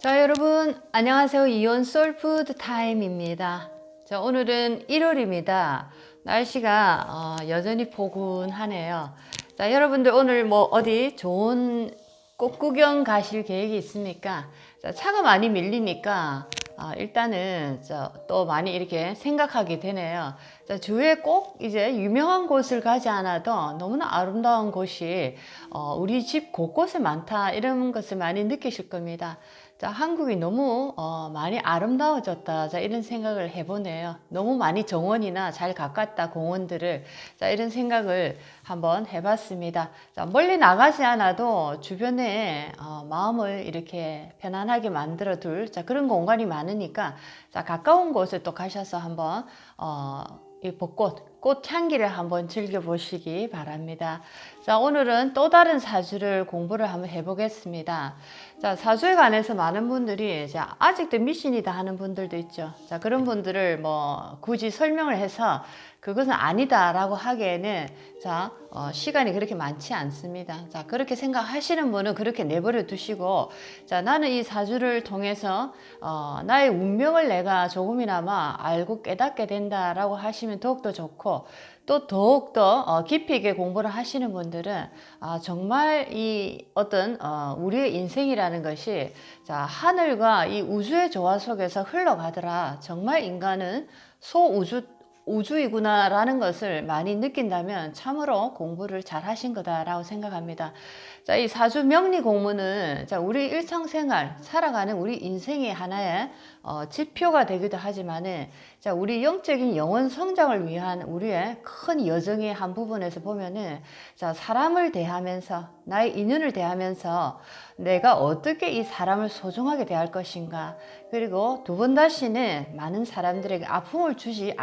자, 여러분 안녕하세요. 이온 솔푸드 타임입니다. 자, 오늘은 1월입니다. 날씨가 여전히 포근하네요. 자, 여러분들 오늘 뭐 어디 좋은 꽃 구경 가실 계획이 있습니까? 자, 차가 많이 밀리니까 일단은 또 많이 이렇게 생각하게 되네요. 자, 주위에 꼭 이제 유명한 곳을 가지 않아도 너무나 아름다운 곳이 우리 집 곳곳에 많다, 이런 것을 많이 느끼실 겁니다. 자, 한국이 너무 많이 아름다워졌다, 자, 이런 생각을 해보네요. 너무 많이 정원이나 잘 가꿨다, 공원들을. 자, 이런 생각을 한번 해봤습니다. 자, 멀리 나가지 않아도 주변에 마음을 이렇게 편안하게 만들어 둘, 자, 그런 공간이 많으니까, 자, 가까운 곳에 또 가셔서 한번 이 벚꽃, 꽃향기를 한번 즐겨보시기 바랍니다. 자, 오늘은 또 다른 사주를 공부를 한번 해보겠습니다. 자, 사주에 관해서 많은 분들이 아직도 미신이다 하는 분들도 있죠. 자, 그런 분들을 뭐 굳이 설명을 해서 그것은 아니다라고 하기에는 시간이 그렇게 많지 않습니다. 자, 그렇게 생각하시는 분은 그렇게 내버려 두시고, 자, 나는 이 사주를 통해서 나의 운명을 내가 조금이나마 알고 깨닫게 된다라고 하시면 더욱더 좋고, 또 더욱더 깊이 있게 공부를 하시는 분들은 정말 이 어떤 우리의 인생이라는 것이 하늘과 이 우주의 조화 속에서 흘러가더라, 정말 인간은 우주이구나 라는 것을 많이 느낀다면 참으로 공부를 잘 하신 거다라고 생각합니다. 자, 이 사주 명리 공부는 우리 일상생활 살아가는 우리 인생의 하나의 지표가 되기도 하지만은, 우리 영적인 영혼 성장을 위한 우리의 큰 여정의 한 부분에서 보면은, 사람을 대하면서, 나의 인연을 대하면서 내가 어떻게 이 사람을 소중하게 대할 것인가, 그리고 두 번 다시는 많은 사람들에게 아픔을 주지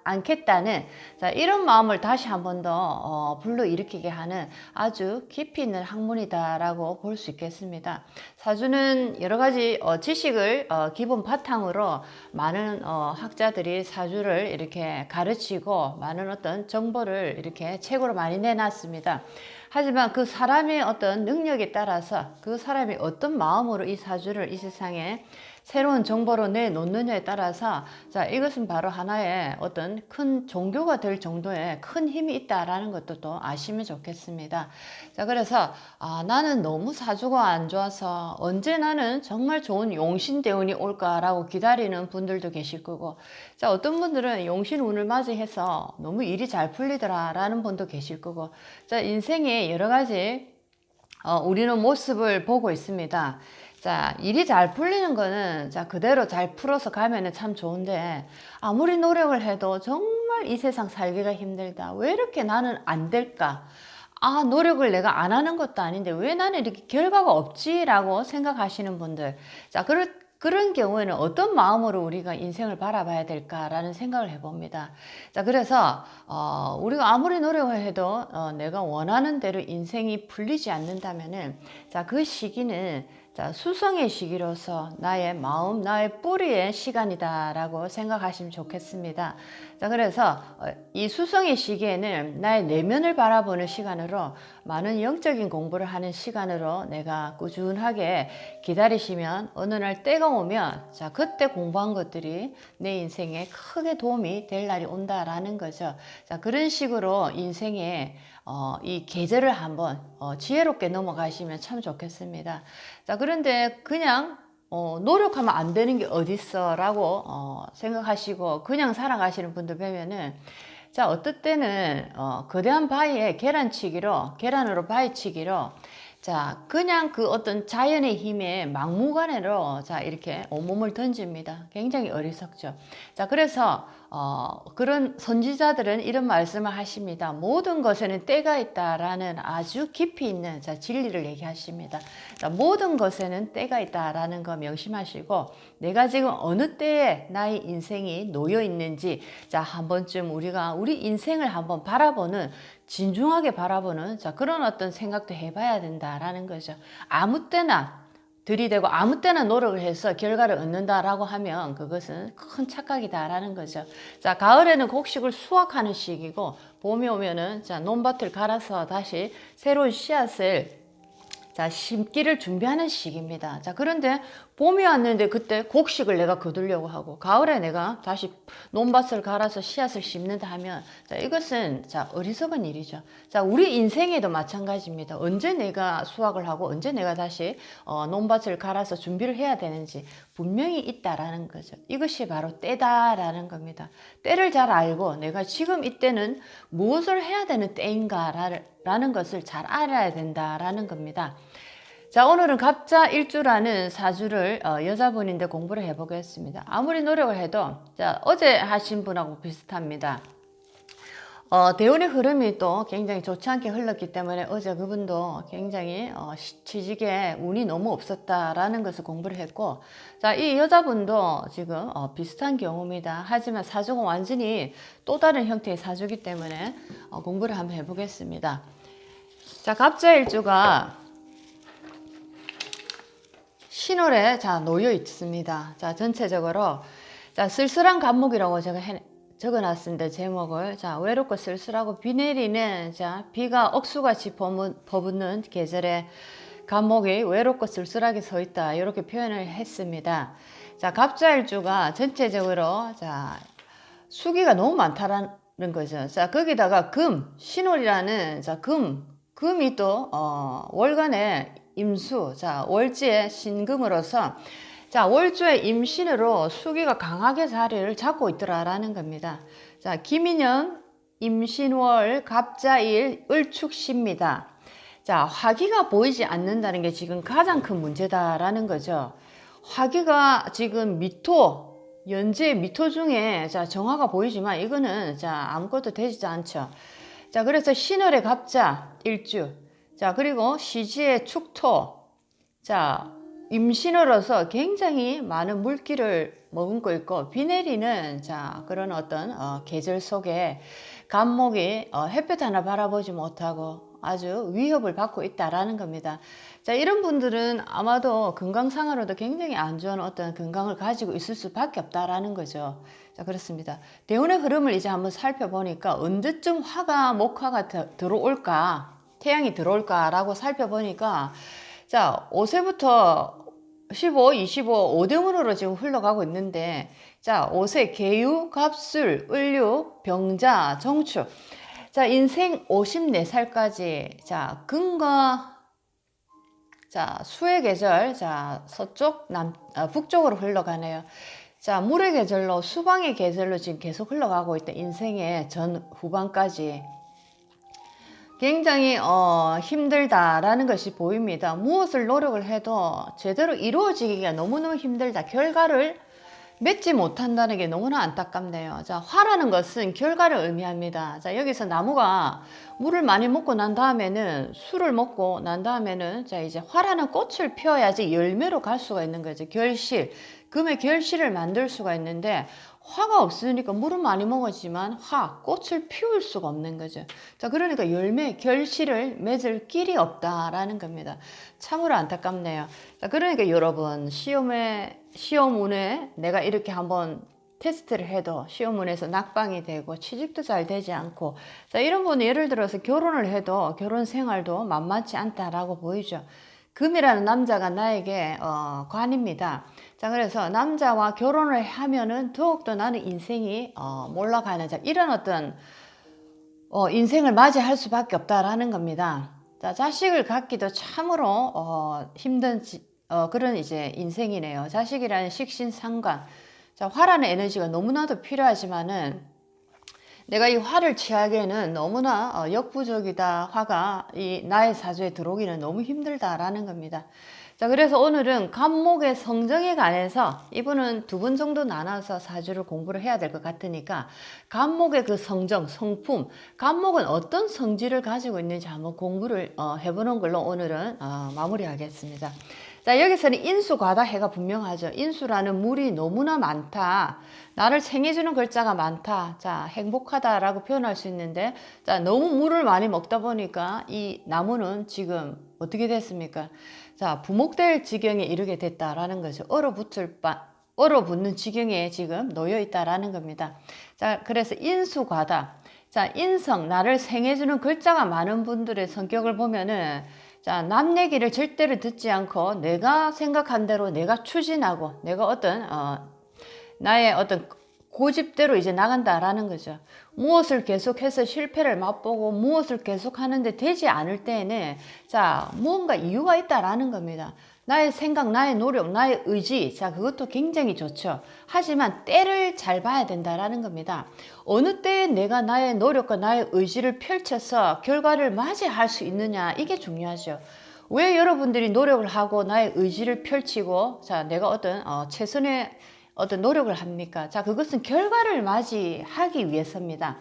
않겠다는, 이런 마음을 다시 한 번 더 불러일으키게 하는 아주 깊이 있는 학문이다라고 볼 수 있겠습니다. 사주는 여러 가지 지식을 기본 바탕으로 많은 학자들이 사주를 이렇게 가르치고 많은 어떤 정보를 이렇게 책으로 많이 내놨습니다. 하지만 그 사람의 어떤 능력에 따라서 그 사람이 어떤 마음으로 이 사주를 이 세상에 새로운 정보로 내놓느냐에 따라서, 이것은 바로 하나의 어떤 큰 종교가 될 정도의 큰 힘이 있다라는 것도 또 아시면 좋겠습니다. 자, 그래서 나는 너무 사주가 안 좋아서 언제 나는 정말 좋은 용신대운이 올까라고 기다리는 분들도 계실 거고, 어떤 분들은 용신운을 맞이해서 너무 일이 잘 풀리더라라는 분도 계실 거고, 인생에 여러 가지 우리는 모습을 보고 있습니다. 자, 일이 잘 풀리는 거는 그대로 잘 풀어서 가면은 참 좋은데, 아무리 노력을 해도 정말 이 세상 살기가 힘들다, 왜 이렇게 나는 안 될까, 노력을 내가 안 하는 것도 아닌데 왜 나는 이렇게 결과가 없지? 라고 생각하시는 분들, 그런 경우에는 어떤 마음으로 우리가 인생을 바라봐야 될까라는 생각을 해봅니다. 자, 그래서 우리가 아무리 노력을 해도 내가 원하는 대로 인생이 풀리지 않는다면은, 그 시기는 수성의 시기로서 나의 마음, 나의 뿌리의 시간이다라고 생각하시면 좋겠습니다. 자, 그래서 이 수성의 시기에는 나의 내면을 바라보는 시간으로, 많은 영적인 공부를 하는 시간으로 내가 꾸준하게 기다리시면 어느 날 때가 오면, 그때 공부한 것들이 내 인생에 크게 도움이 될 날이 온다라는 거죠. 자, 그런 식으로 인생에 이 계절을 한번 지혜롭게 넘어가시면 참 좋겠습니다. 자, 그런데 그냥 노력하면 안 되는 게 어딨어 라고 생각하시고 그냥 살아가시는 분들 보면은, 어떨 때는 거대한 바위에 계란으로 바위치기로, 그냥 그 어떤 자연의 힘에 막무가내로 이렇게 온몸을 던집니다. 굉장히 어리석죠. 자, 그래서 그런 선지자들은 이런 말씀을 하십니다. 모든 것에는 때가 있다라는 아주 깊이 있는 진리를 얘기하십니다. 모든 것에는 때가 있다라는 거 명심하시고, 내가 지금 어느 때에 나의 인생이 놓여 있는지 한 번쯤 우리 인생을 한번 진중하게 바라보는 그런 어떤 생각도 해봐야 된다라는 거죠. 아무 때나 들이대고 아무 때나 노력을 해서 결과를 얻는다라고 하면 그것은 큰 착각이다라는 거죠. 자, 가을에는 곡식을 수확하는 시기고, 봄이 오면은 논밭을 갈아서 다시 새로운 씨앗을 자, 심기를 준비하는 시기입니다. 자, 그런데 봄이 왔는데 그때 곡식을 내가 거두려고 하고 가을에 내가 다시 논밭을 갈아서 씨앗을 심는다 하면 자, 이것은 자, 어리석은 일이죠. 자, 우리 인생에도 마찬가지입니다. 언제 내가 수확을 하고 언제 내가 다시 논밭을 갈아서 준비를 해야 되는지 분명히 있다라는 거죠. 이것이 바로 때다라는 겁니다. 때를 잘 알고 내가 지금 이때는 무엇을 해야 되는 때인가라는 것을 잘 알아야 된다라는 겁니다. 자, 오늘은 갑자 일주라는 사주를 여자분인데 공부를 해보겠습니다. 아무리 노력을 해도 자, 어제 하신 분하고 비슷합니다. 대운의 흐름이 또 굉장히 좋지 않게 흘렀기 때문에 어제 그분도 굉장히 취직에 운이 너무 없었다라는 것을 공부를 했고, 자, 이 여자분도 지금 비슷한 경우입니다. 하지만 사주가 완전히 또 다른 형태의 사주기 때문에 공부를 한번 해보겠습니다. 자, 갑자일주가 신월에 자 놓여 있습니다. 자, 전체적으로 자, 쓸쓸한 간목이라고 제가 적어놨습니다. 제목을. 자, 외롭고 쓸쓸하고 비 내리는 자, 비가 억수같이 퍼붓는 계절에 간목이 외롭고 쓸쓸하게 서 있다. 이렇게 표현을 했습니다. 자, 갑자일주가 전체적으로 자, 수기가 너무 많다라는 거죠. 자, 거기다가 신월이라는 자, 금이 또 월간에 임수, 자, 월지의 신금으로서 자, 월주의 임신으로 수기가 강하게 자리를 잡고 있더라라는 겁니다. 자, 김인년, 임신월, 갑자일, 을축시입니다. 자, 화기가 보이지 않는다는 게 지금 가장 큰 문제다라는 거죠. 화기가 지금 연재 미토 중에 자, 정화가 보이지만 이거는 자, 아무것도 되지 않죠. 자, 그래서 신월의 갑자, 일주. 자, 그리고 시지의 축토. 자, 임신으로서 굉장히 많은 물기를 머금고 있고 비 내리는 자, 그런 어떤 계절 속에 간목이 햇볕 하나 바라보지 못하고 아주 위협을 받고 있다라는 겁니다. 자, 이런 분들은 아마도 건강상으로도 굉장히 안 좋은 어떤 건강을 가지고 있을 수밖에 없다라는 거죠. 자, 그렇습니다. 대운의 흐름을 이제 한번 살펴보니까 언제쯤 목화가 들어올까, 태양이 들어올까라고 살펴보니까 자, 5세부터 15, 25, 5대운으로 지금 흘러가고 있는데 자, 5세 계유, 갑술, 을류, 병자, 정축. 자, 인생 54살까지 자, 금과 자, 수의 계절 자, 서쪽, 북쪽으로 흘러가네요. 자, 물의 계절로 수방의 계절로 지금 계속 흘러가고 있다. 인생의 전 후반까지. 굉장히 힘들다라는 것이 보입니다. 무엇을 노력을 해도 제대로 이루어지기가 너무너무 힘들다. 결과를 맺지 못한다는 게 너무나 안타깝네요. 자, 화라는 것은 결과를 의미합니다. 자, 여기서 나무가 물을 많이 먹고 난 다음에는 술을 먹고 난 다음에는 자, 이제 화라는 꽃을 피워야지 열매로 갈 수가 있는 거죠. 결실. 금의 결실을 만들 수가 있는데 화가 없으니까 물은 많이 먹었지만 꽃을 피울 수가 없는 거죠. 자, 그러니까 결실을 맺을 길이 없다라는 겁니다. 참으로 안타깝네요. 자, 그러니까 여러분, 시험운에 내가 이렇게 한번 테스트를 해도 시험운에서 낙방이 되고 취직도 잘 되지 않고 자, 이런 분은 예를 들어서 결혼을 해도 결혼 생활도 만만치 않다라고 보이죠. 금이라는 남자가 나에게 관입니다. 자, 그래서 남자와 결혼을 하면은 더욱더 나는 인생이 몰락하는 자, 이런 어떤 인생을 맞이할 수밖에 없다라는 겁니다. 자, 자식을 갖기도 참으로 힘든 그런 이제 인생이네요. 자식이라는 식신상관. 자, 화라는 에너지가 너무나도 필요하지만은 내가 이 화를 취하기에는 너무나 역부족이다. 화가 나의 사주에 들어오기는 너무 힘들다라는 겁니다. 자, 그래서 오늘은 간목의 성정에 관해서 이분은 두 분 정도 나눠서 사주를 공부를 해야 될 것 같으니까 간목의 그 성정, 성품, 간목은 어떤 성질을 가지고 있는지 한번 공부를 해보는 걸로 오늘은 마무리하겠습니다. 자, 여기서는 인수과다해가 분명하죠. 인수라는 물이 너무나 많다. 나를 생해주는 글자가 많다. 자, 행복하다라고 표현할 수 있는데, 자, 너무 물을 많이 먹다 보니까 이 나무는 지금 어떻게 됐습니까? 자, 부목될 지경에 이르게 됐다라는 거죠. 얼어붙는 지경에 지금 놓여 있다라는 겁니다. 자, 그래서 인수과다. 자, 인성, 나를 생해주는 글자가 많은 분들의 성격을 보면은, 자, 남 얘기를 절대로 듣지 않고 내가 생각한 대로 내가 추진하고 내가 나의 어떤 고집대로 이제 나간다라는 거죠. 무엇을 계속해서 실패를 맛보고 무엇을 계속 하는데 되지 않을 때에는 자, 무언가 이유가 있다라는 겁니다. 나의 생각, 나의 노력, 나의 의지, 자, 그것도 굉장히 좋죠. 하지만 때를 잘 봐야 된다라는 겁니다. 어느 때에 내가 나의 노력과 나의 의지를 펼쳐서 결과를 맞이할 수 있느냐, 이게 중요하죠. 왜 여러분들이 노력을 하고 나의 의지를 펼치고, 자, 내가 최선의 노력을 합니까? 자, 그것은 결과를 맞이하기 위해서입니다.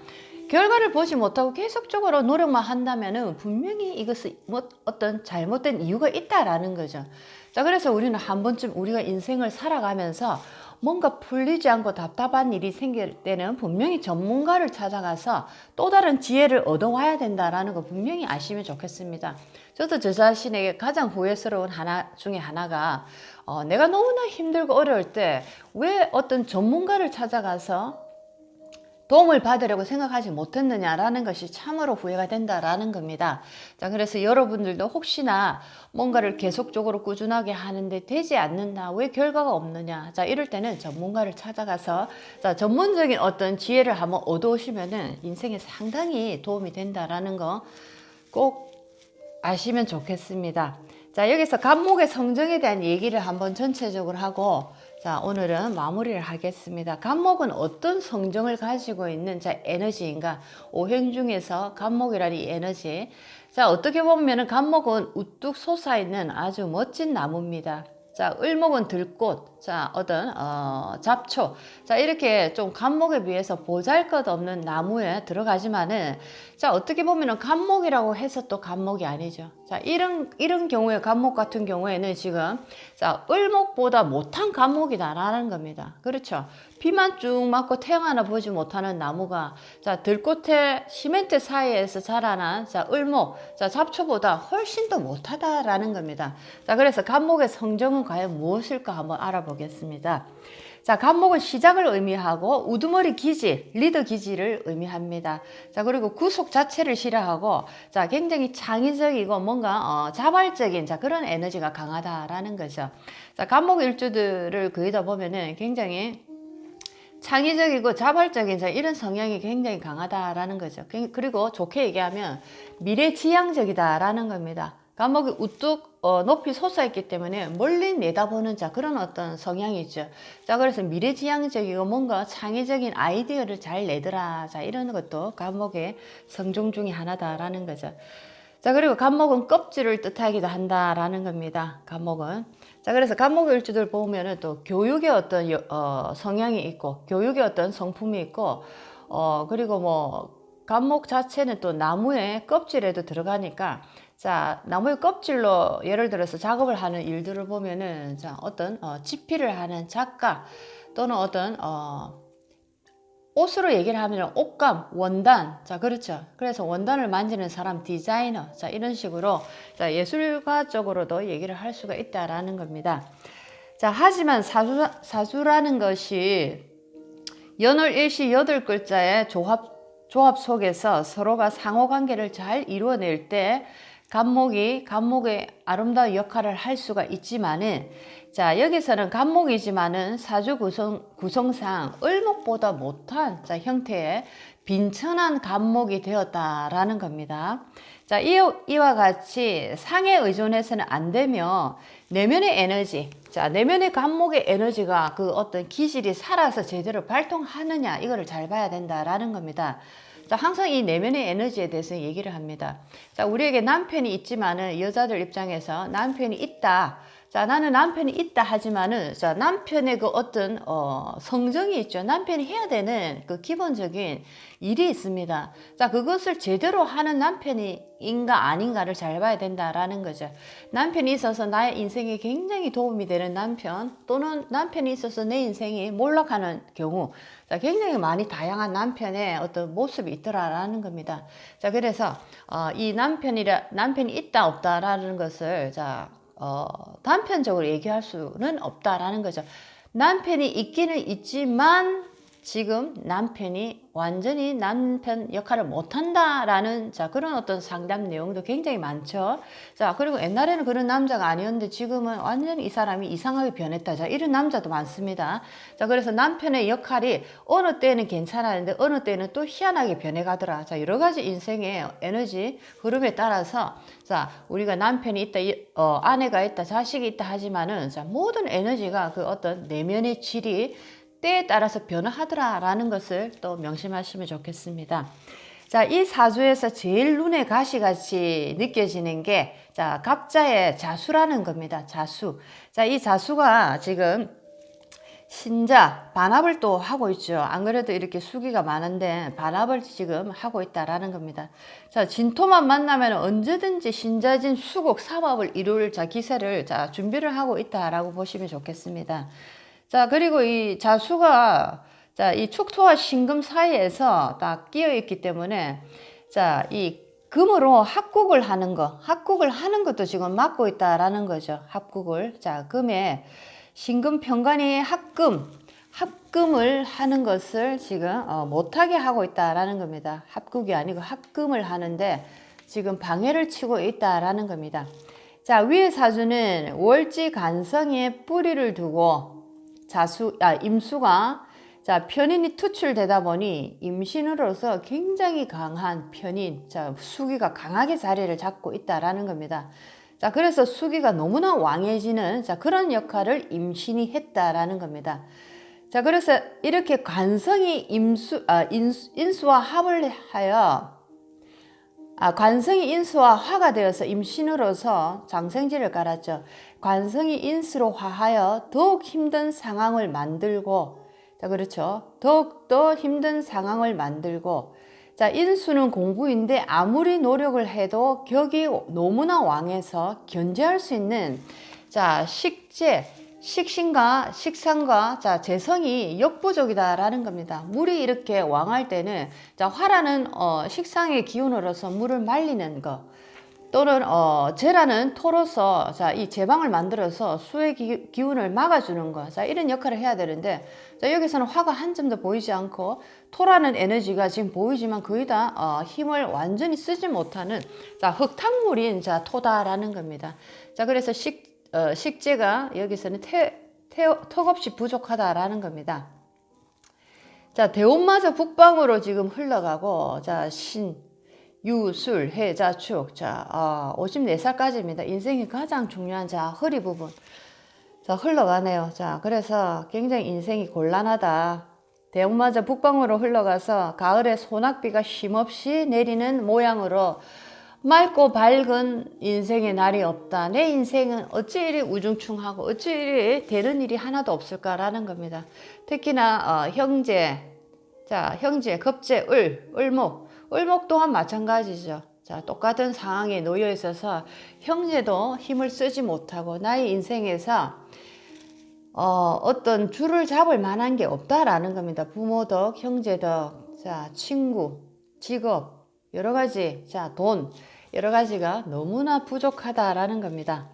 결과를 보지 못하고 계속적으로 노력만 한다면은 분명히 이것은 어떤 잘못된 이유가 있다라는 거죠. 자, 그래서 우리는 한 번쯤 우리가 인생을 살아가면서 뭔가 풀리지 않고 답답한 일이 생길 때는 분명히 전문가를 찾아가서 또 다른 지혜를 얻어와야 된다라는 거 분명히 아시면 좋겠습니다. 저도 저 자신에게 가장 후회스러운 하나 중에 하나가 내가 너무나 힘들고 어려울 때 왜 어떤 전문가를 찾아가서 도움을 받으려고 생각하지 못했느냐라는 것이 참으로 후회가 된다라는 겁니다. 자, 그래서 여러분들도 혹시나 뭔가를 계속적으로 꾸준하게 하는데 되지 않는다, 왜 결과가 없느냐, 자, 이럴 때는 전문가를 찾아가서 자, 전문적인 어떤 지혜를 한번 얻어오시면은 인생에 상당히 도움이 된다라는 거 꼭 아시면 좋겠습니다. 자, 여기서 간목의 성정에 대한 얘기를 한번 전체적으로 하고 자, 오늘은 마무리를 하겠습니다. 간목은 어떤 성정을 가지고 있는 자, 에너지인가? 오행 중에서 간목이라는 이 에너지. 자, 어떻게 보면은 간목은 우뚝 솟아있는 아주 멋진 나무입니다. 자, 을목은 들꽃, 자, 잡초. 자, 이렇게 좀 간목에 비해서 보잘것없는 나무에 들어가지만은, 자, 어떻게 보면은 간목이라고 해서 또 간목이 아니죠. 자, 이런 경우에 간목 같은 경우에는 지금, 자, 을목보다 못한 간목이다라는 겁니다. 그렇죠. 비만 쭉 맞고 태양 하나 보지 못하는 나무가, 자, 들꽃에 시멘트 사이에서 자라난, 자, 을목, 자, 잡초보다 훨씬 더 못하다라는 겁니다. 자, 그래서 간목의 성정은 과연 무엇일까 한번 알아보겠습니다. 자, 간목은 시작을 의미하고 우두머리 기질, 리더 기질을 의미합니다. 자, 그리고 구속 자체를 싫어하고 자, 굉장히 창의적이고 뭔가 자발적인 자, 그런 에너지가 강하다라는 거죠. 자, 간목 일주들을 그리다 보면은 굉장히 창의적이고 자발적인 자, 이런 성향이 굉장히 강하다라는 거죠. 그리고 좋게 얘기하면 미래지향적이다라는 겁니다. 간목이 우뚝 높이 솟아있기 때문에 멀리 내다보는 자, 그런 어떤 성향이 있죠. 자, 그래서 미래지향적이고 뭔가 창의적인 아이디어를 잘 내더라, 자, 이런 것도 간목의 성종 중에 하나다라는 거죠. 자, 그리고 간목은 껍질을 뜻하기도 한다라는 겁니다. 간목은. 자, 그래서 간목 일주들 보면은 또 교육의 어떤 성향이 있고 교육의 어떤 성품이 있고 그리고 뭐 간목 자체는 또 나무의 껍질에도 들어가니까 자, 나무의 껍질로 예를 들어서 작업을 하는 일들을 보면은 자, 집필을 하는 작가 또는 옷으로 얘기를 하면 옷감, 원단, 자, 그렇죠. 그래서 원단을 만지는 사람, 디자이너, 자, 이런 식으로 자, 예술가적으로도 얘기를 할 수가 있다라는 겁니다. 자, 하지만 사주라는 것이 연월 일시 8글자의 조합 속에서 서로가 상호관계를 잘 이루어낼 때 간목의 아름다운 역할을 할 수가 있지만은 자, 여기서는 간목이지만은 사주 구성상 을목보다 못한 자, 형태의 빈천한 간목이 되었다라는 겁니다. 자, 이와 같이 상에 의존해서는 안 되며 내면의 에너지, 자, 내면의 간목의 에너지가 그 어떤 기질이 살아서 제대로 발동하느냐, 이거를 잘 봐야 된다라는 겁니다. 자, 항상 이 내면의 에너지에 대해서 얘기를 합니다. 자, 우리에게 남편이 있지만은 여자들 입장에서 남편이 있다. 자, 나는 남편이 있다 하지만은 자, 남편의 그 성정이 있죠. 남편이 해야 되는 그 기본적인 일이 있습니다. 자, 그것을 제대로 하는 남편인가 아닌가를 잘 봐야 된다라는 거죠. 남편이 있어서 나의 인생에 굉장히 도움이 되는 남편 또는 남편이 있어서 내 인생이 몰락하는 경우 자, 굉장히 많이 다양한 남편의 어떤 모습이 있더라라는 겁니다. 자, 그래서 이 남편이 있다 없다라는 것을 자, 단편적으로 얘기할 수는 없다라는 거죠. 남편이 있기는 있지만 지금 남편이 완전히 남편 역할을 못한다라는 자 그런 어떤 상담 내용도 굉장히 많죠. 자 그리고 옛날에는 그런 남자가 아니었는데 지금은 완전히 이 사람이 이상하게 변했다. 자 이런 남자도 많습니다. 자 그래서 남편의 역할이 어느 때는 괜찮았는데 어느 때는 또 희한하게 변해가더라. 자 여러 가지 인생의 에너지 흐름에 따라서 자 우리가 남편이 있다, 아내가 있다, 자식이 있다 하지만은 자 모든 에너지가 그 어떤 내면의 질이 때에 따라서 변화하더라라는 것을 또 명심하시면 좋겠습니다. 자, 이 사주에서 제일 눈에 가시같이 느껴지는 게 자, 갑자의 자수라는 겁니다. 자수. 자, 이 자수가 지금 신자 반합을 또 하고 있죠. 안 그래도 이렇게 수기가 많은데 반합을 지금 하고 있다라는 겁니다. 자, 진토만 만나면 언제든지 신자진 수국 삼합을 이룰 자 기세를 자 준비를 하고 있다라고 보시면 좋겠습니다. 자, 그리고 이 자수가 자, 이 축토와 신금 사이에서 딱 끼어 있기 때문에 자, 이 금으로 합국을 하는 것도 지금 막고 있다라는 거죠. 합국을. 자, 금에 신금 편관이 합금을 하는 것을 지금 못하게 하고 있다라는 겁니다. 합국이 아니고 합금을 하는데 지금 방해를 치고 있다라는 겁니다. 자, 위의 사주는 월지 간성에 뿌리를 두고 임수가 자 편인이 투출되다 보니 임신으로서 굉장히 강한 편인 자 수기가 강하게 자리를 잡고 있다라는 겁니다. 자 그래서 수기가 너무나 왕해지는 자 그런 역할을 임신이 했다라는 겁니다. 자 그래서 이렇게 관성이 인수와 합을 하여 관성이 인수와 화가 되어서 임신으로서 장생지를 깔았죠. 관성이 인수로 화하여 더욱 힘든 상황을 만들고 자 그렇죠. 더욱더 힘든 상황을 만들고 자 인수는 공부인데 아무리 노력을 해도 격이 너무나 왕해서 견제할 수 있는 자 식신과 식상과 자 재성이 역부족이다라는 겁니다. 물이 이렇게 왕할 때는 자 화라는 식상의 기운으로서 물을 말리는 것 또는 재라는 토로서 자 이 제방을 만들어서 수의 기운을 막아주는 것 자 이런 역할을 해야 되는데 자 여기서는 화가 한 점도 보이지 않고 토라는 에너지가 지금 보이지만 거의 다 힘을 완전히 쓰지 못하는 자 흙탕물인 자 토다라는 겁니다. 자 그래서 식재가 여기서는 턱없이 부족하다라는 겁니다. 자 대운마저 북방으로 지금 흘러가고 자 유술, 해, 자축. 자, 54살까지입니다. 인생이 가장 중요한 자, 허리 부분. 자, 흘러가네요. 자, 그래서 굉장히 인생이 곤란하다. 대운마저 북방으로 흘러가서 가을에 소낙비가 쉼없이 내리는 모양으로 맑고 밝은 인생의 날이 없다. 내 인생은 어찌 이리 우중충하고 어찌 이리 되는 일이 하나도 없을까라는 겁니다. 특히나 형제, 겁재, 을목 또한 마찬가지죠. 자, 똑같은 상황에 놓여 있어서 형제도 힘을 쓰지 못하고 나의 인생에서 어떤 줄을 잡을 만한 게 없다라는 겁니다. 부모덕, 형제덕, 자, 친구, 직업, 여러 가지, 자, 돈, 여러 가지가 너무나 부족하다라는 겁니다.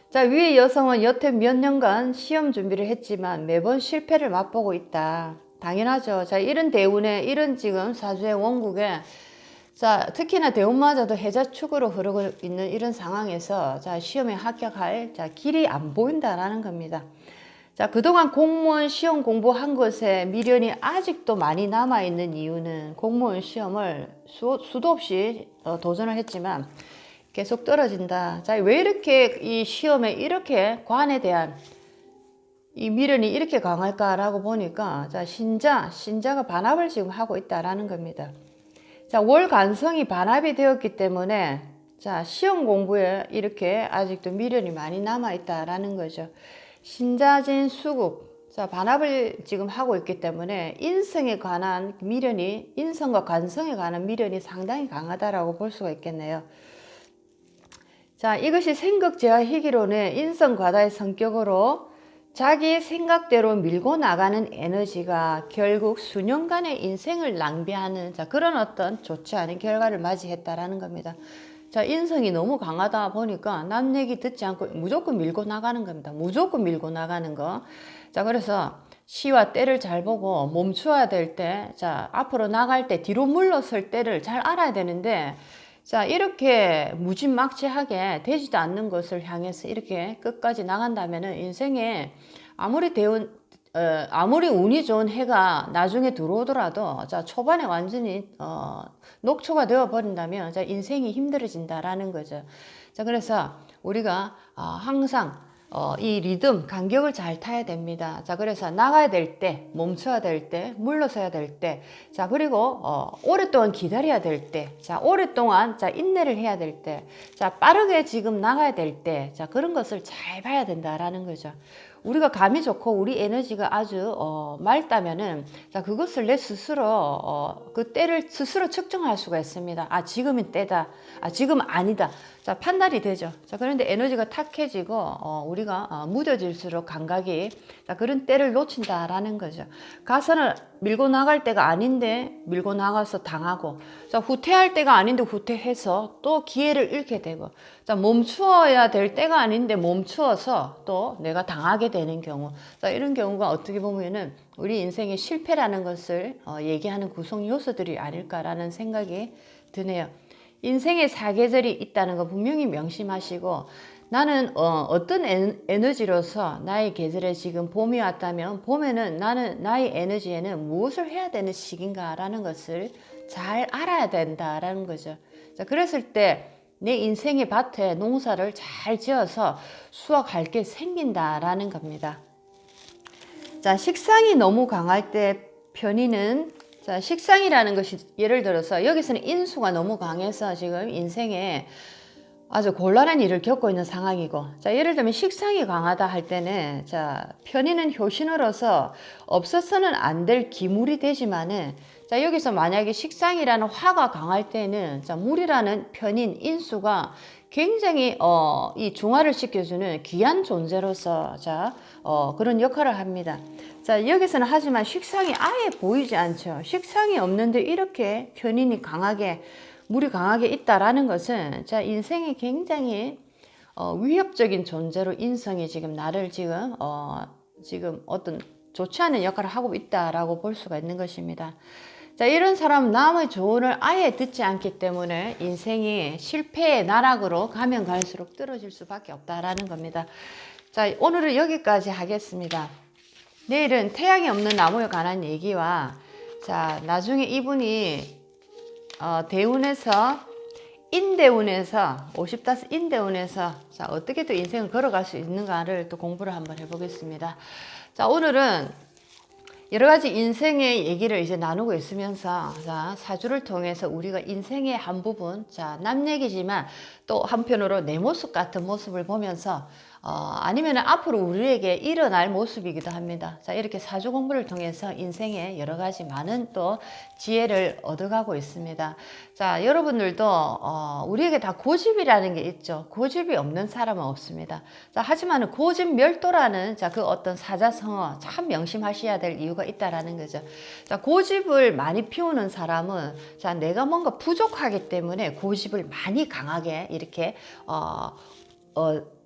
자, 위의 여성은 여태 몇 년간 시험 준비를 했지만 매번 실패를 맛보고 있다. 당연하죠. 자, 이런 대운에, 이런 지금 사주의 원국에, 자, 특히나 대운마저도 해자축으로 흐르고 있는 이런 상황에서, 자, 시험에 합격할, 자, 길이 안 보인다라는 겁니다. 자, 그동안 공무원 시험 공부한 것에 미련이 아직도 많이 남아있는 이유는 공무원 시험을 수도 없이 도전을 했지만 계속 떨어진다. 자, 왜 이렇게 이 시험에 이렇게 관에 대한 이 미련이 이렇게 강할까라고 보니까 자 신자가 반합을 지금 하고 있다라는 겁니다. 자 월간성이 반합이 되었기 때문에 자 시험 공부에 이렇게 아직도 미련이 많이 남아 있다라는 거죠. 신자진 수국 자 반합을 지금 하고 있기 때문에 인성에 관한 미련이 인성과 관성에 관한 미련이 상당히 강하다라고 볼 수가 있겠네요. 자 이것이 생극제와 희기론의 인성과다의 성격으로 자기 생각대로 밀고 나가는 에너지가 결국 수년간의 인생을 낭비하는 자 그런 어떤 좋지 않은 결과를 맞이했다라는 겁니다. 자 인성이 너무 강하다 보니까 남 얘기 듣지 않고 무조건 밀고 나가는 겁니다. 무조건 밀고 나가는 거. 자 그래서 시와 때를 잘 보고 멈춰야 될 때, 자, 앞으로 나갈 때 뒤로 물러설 때를 잘 알아야 되는데, 자, 이렇게 무지막지하게 되지도 않는 것을 향해서 이렇게 끝까지 나간다면은 인생에 아무리 아무리 운이 좋은 해가 나중에 들어오더라도, 자, 초반에 완전히, 녹초가 되어 버린다면, 자, 인생이 힘들어진다라는 거죠. 자, 그래서 우리가, 항상, 이 리듬, 간격을 잘 타야 됩니다. 자, 그래서 나가야 될 때, 멈춰야 될 때, 물러서야 될 때, 자, 그리고, 오랫동안 기다려야 될 때, 자, 오랫동안, 자, 인내를 해야 될 때, 자, 빠르게 지금 나가야 될 때, 자, 그런 것을 잘 봐야 된다라는 거죠. 우리가 감이 좋고 우리 에너지가 아주 맑다면은, 자, 그것을 내 스스로 그 때를 스스로 측정할 수가 있습니다. 아, 지금이 때다. 아, 지금 아니다. 자, 판단이 되죠. 자, 그런데 에너지가 탁해지고 우리가 무뎌질수록 감각이, 자, 그런 때를 놓친다라는 거죠. 가서는 밀고 나갈 때가 아닌데 밀고 나가서 당하고, 자, 후퇴할 때가 아닌데 후퇴해서 또 기회를 잃게 되고, 자, 멈추어야 될 때가 아닌데 멈추어서 또 내가 당하게 되는 경우, 자, 이런 경우가 어떻게 보면은 우리 인생의 실패라는 것을 얘기하는 구성 요소들이 아닐까라는 생각이 드네요. 인생의 사계절이 있다는 거 분명히 명심하시고, 나는 어떤 에너지로서 나의 계절에 지금 봄이 왔다면, 봄에는 나는 나의 에너지에는 무엇을 해야 되는 시기인가라는 것을 잘 알아야 된다라는 거죠. 자, 그랬을 때 내 인생의 밭에 농사를 잘 지어서 수확할 게 생긴다라는 겁니다. 자, 식상이 너무 강할 때 편의는, 자, 식상이라는 것이 예를 들어서 여기서는 인수가 너무 강해서 지금 인생에 아주 곤란한 일을 겪고 있는 상황이고, 자, 예를 들면 식상이 강하다 할 때는, 자, 편의는 효신으로서 없어서는 안 될 기물이 되지만은, 자, 여기서 만약에 식상이라는 화가 강할 때는, 자, 물이라는 편인 인수가 굉장히 이 중화를 시켜주는 귀한 존재로서, 자, 그런 역할을 합니다. 자, 여기서는 하지만 식상이 아예 보이지 않죠. 식상이 없는데 이렇게 편인이 강하게, 물이 강하게 있다라는 것은, 자, 인생이 굉장히 위협적인 존재로 인성이 지금 나를 지금 어떤 좋지 않은 역할을 하고 있다라고 볼 수가 있는 것입니다. 자, 이런 사람은 남의 조언을 아예 듣지 않기 때문에 인생이 실패의 나락으로 가면 갈수록 떨어질 수밖에 없다라는 겁니다. 자, 오늘은 여기까지 하겠습니다. 내일은 태양이 없는 나무에 관한 얘기와, 자, 나중에 이분이 대운에서, 인대운에서, 50다스 인대운에서, 자, 어떻게 또 인생을 걸어갈 수 있는가를 또 공부를 한번 해보겠습니다. 자, 오늘은 여러 가지 인생의 얘기를 이제 나누고 있으면서, 자, 사주를 통해서 우리가 인생의 한 부분, 자, 남 얘기지만 또 한편으로 내 모습 같은 모습을 보면서 아니면 앞으로 우리에게 일어날 모습이기도 합니다. 자, 이렇게 사주 공부를 통해서 인생에 여러 가지 많은 또 지혜를 얻어가고 있습니다. 자, 여러분들도 우리에게 다 고집이라는 게 있죠. 고집이 없는 사람은 없습니다. 자, 하지만 고집 멸도라는, 자, 그 어떤 사자성어 참 명심하셔야 될 이유가 있다라는 거죠. 자, 고집을 많이 피우는 사람은, 자, 내가 뭔가 부족하기 때문에 고집을 많이 강하게 이렇게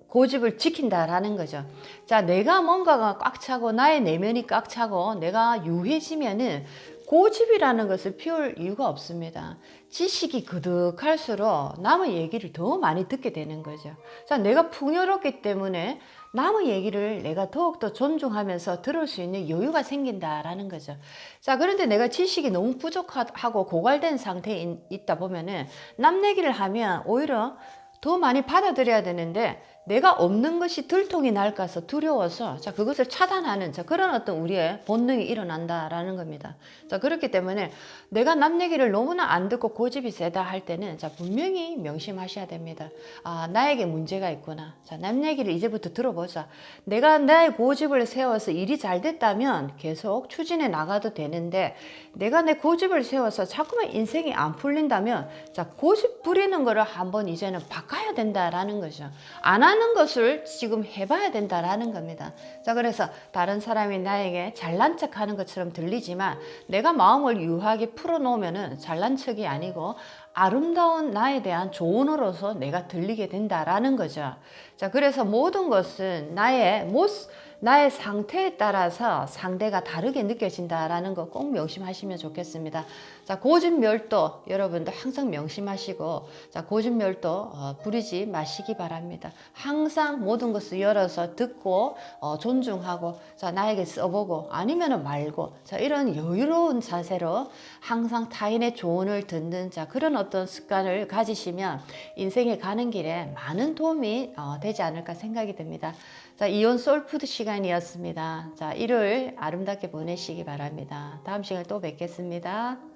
고집을 지킨다라는 거죠. 자, 내가 뭔가가 꽉 차고 나의 내면이 꽉 차고 내가 유해지면은 고집이라는 것을 피울 이유가 없습니다. 지식이 그득할수록 남의 얘기를 더 많이 듣게 되는 거죠. 자, 내가 풍요롭기 때문에 남의 얘기를 내가 더욱더 존중하면서 들을 수 있는 여유가 생긴다라는 거죠. 자, 그런데 내가 지식이 너무 부족하고 고갈된 상태에 있다 보면은 남 얘기를 하면 오히려 더 많이 받아들여야 되는데 내가 없는 것이 들통이 날까서 두려워서, 자, 그것을 차단하는, 자, 그런 어떤 우리의 본능이 일어난다라는 겁니다. 자, 그렇기 때문에 내가 남 얘기를 너무나 안 듣고 고집이 세다 할 때는, 자, 분명히 명심하셔야 됩니다. 아, 나에게 문제가 있구나. 자, 남 얘기를 이제부터 들어보자. 내가 나의 고집을 세워서 일이 잘 됐다면 계속 추진해 나가도 되는데, 내가 내 고집을 세워서 자꾸만 인생이 안 풀린다면, 자, 고집 부리는 거를 한번 이제는 바꿔야 된다라는 거죠. 안 하는 것을 지금 해봐야 된다라는 겁니다. 자, 그래서 다른 사람이 나에게 잘난 척 하는 것처럼 들리지만 내가 마음을 유하게 풀어놓으면은 잘난 척이 아니고 아름다운 나에 대한 조언으로서 내가 들리게 된다라는 거죠. 자, 그래서 모든 것은 나의 나의 상태에 따라서 상대가 다르게 느껴진다라는 거 꼭 명심하시면 좋겠습니다. 자, 고집멸도 여러분도 항상 명심하시고, 자, 고집멸도 부리지 마시기 바랍니다. 항상 모든 것을 열어서 듣고 존중하고, 자, 나에게 써보고 아니면은 말고, 자, 이런 여유로운 자세로 항상 타인의 조언을 듣는, 자, 그런 어떤 습관을 가지시면 인생에 가는 길에 많은 도움이 되지 않을까 생각이 듭니다. 자, 이온 솔푸드 시간이었습니다. 자, 일요일 아름답게 보내시기 바랍니다. 다음 시간에 또 뵙겠습니다.